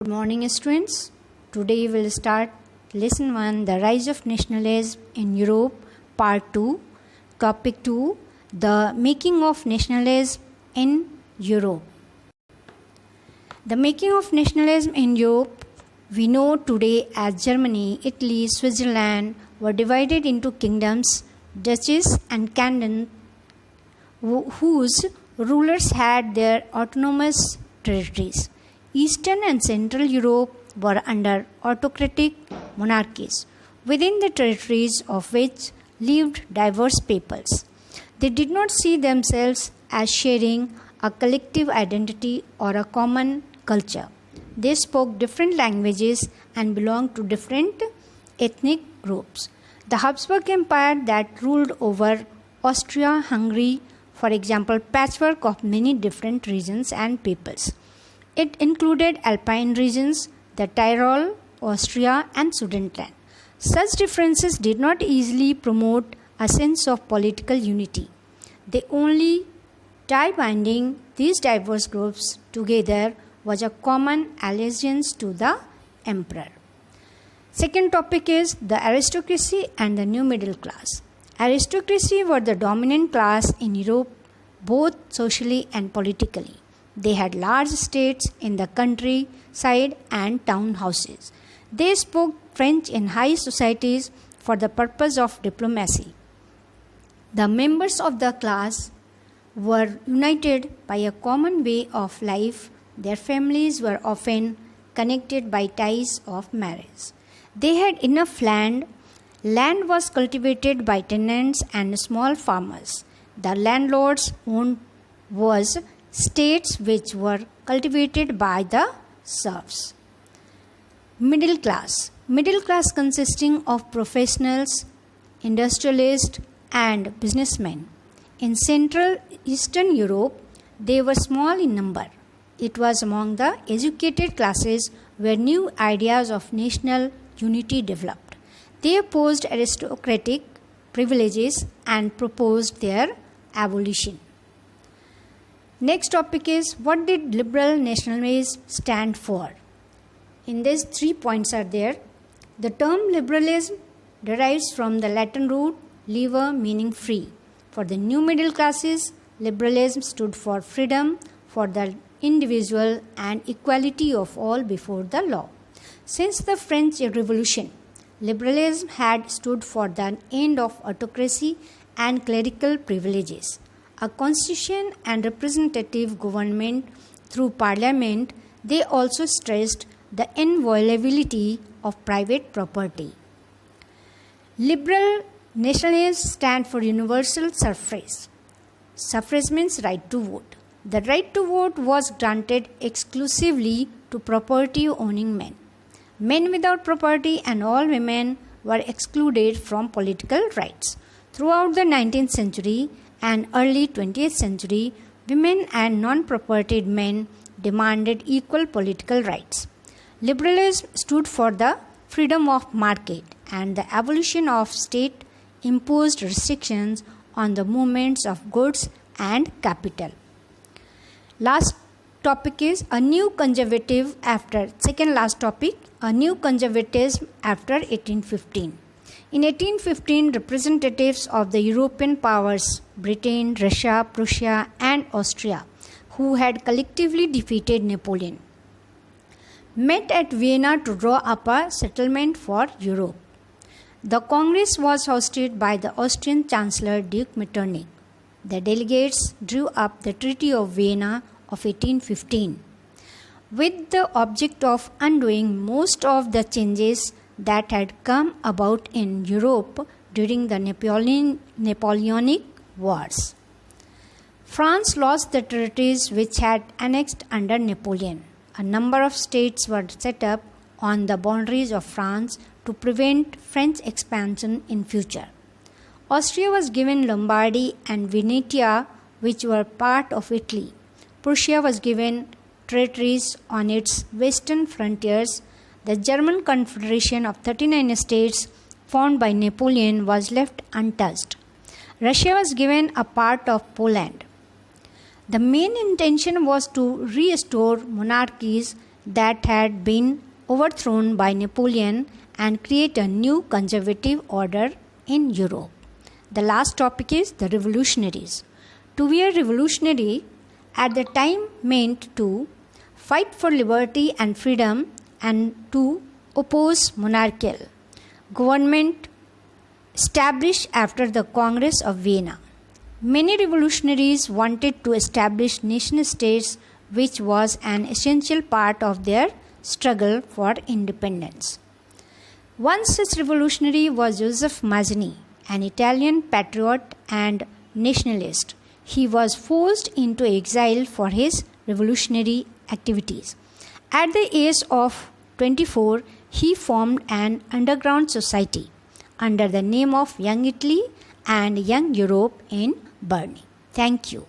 Good morning, students. Today we will start Lesson 1, The Rise of Nationalism in Europe, Part 2. Topic 2, The Making of Nationalism in Europe. The making of nationalism in Europe, we know today as Germany, Italy, Switzerland, were divided into kingdoms, duchies and cantons, whose rulers had their autonomous territories. Eastern and Central Europe were under autocratic monarchies, within the territories of which lived diverse peoples. They did not see themselves as sharing a collective identity or a common culture. They spoke different languages and belonged to different ethnic groups. The Habsburg Empire that ruled over Austria-Hungary, for example, patchwork of many different regions and peoples. It included Alpine regions, the Tyrol, Austria, and Sudetenland. Such differences did not easily promote a sense of political unity. The only tie binding these diverse groups together was a common allegiance to the emperor. Second topic is the aristocracy and the new middle class. Aristocracy were the dominant class in Europe, both socially and politically. They had large estates in the countryside and town houses. They spoke French in high societies for the purpose of diplomacy. The members of the class were united by a common way of life. Their families were often connected by ties of marriage. They had enough land. Land was cultivated by tenants and small farmers. The landlords owned was estates which were cultivated by the serfs. Middle class. Middle class consisting of professionals, industrialists, and businessmen. In Central Eastern Europe, they were small in number. It was among the educated classes where new ideas of national unity developed. They opposed aristocratic privileges and proposed their abolition. Next topic is, what did liberal nationalism stand for? In these 3 points are there. The term liberalism derives from the Latin root liber, meaning free. For the new middle classes, liberalism stood for freedom for the individual and equality of all before the law. Since the French Revolution, liberalism had stood for the end of autocracy and clerical privileges. A constitution and representative government through parliament. They also stressed the inviolability of private property. Liberal nationalism stand for universal suffrage. Suffrage means right to vote. The right to vote was granted exclusively to property owning men. Men without property and all women were excluded from political rights. Throughout the 19th century and early 20th century, women and non-propertied men demanded equal political rights. Liberalism stood for the freedom of market and the abolition of state-imposed restrictions on the movements of goods and capital. Last topic is a new conservative after, second last topic, a new conservatism after 1815. In 1815, representatives of the European powers, Britain, Russia, Prussia, and Austria, who had collectively defeated Napoleon, met at Vienna to draw up a settlement for Europe. The Congress was hosted by the Austrian Chancellor Duke Metternich. The delegates drew up the Treaty of Vienna of 1815, with the object of undoing most of the changes that had come about in Europe during the Napoleonic Wars. France lost the territories which had annexed under Napoleon. A number of states were set up on the boundaries of France to prevent French expansion in future. Austria was given Lombardy and Venetia, which were part of Italy. Prussia was given territories on its western frontiers. The German Confederation of 39 states formed by Napoleon was left untouched. Russia was given a part of Poland. The main intention was to restore monarchies that had been overthrown by Napoleon and create a new conservative order in Europe. The last topic is the revolutionaries. To be a revolutionary at the time meant to fight for liberty and freedom and to oppose monarchical government established after the Congress of Vienna. Many revolutionaries wanted to establish nation states, which was an essential part of their struggle for independence. One such revolutionary was Joseph Mazzini, an Italian patriot and nationalist. He was forced into exile for his revolutionary activities. At the age of 24, he formed an underground society under the name of Young Italy and Young Europe in Bern. Thank you.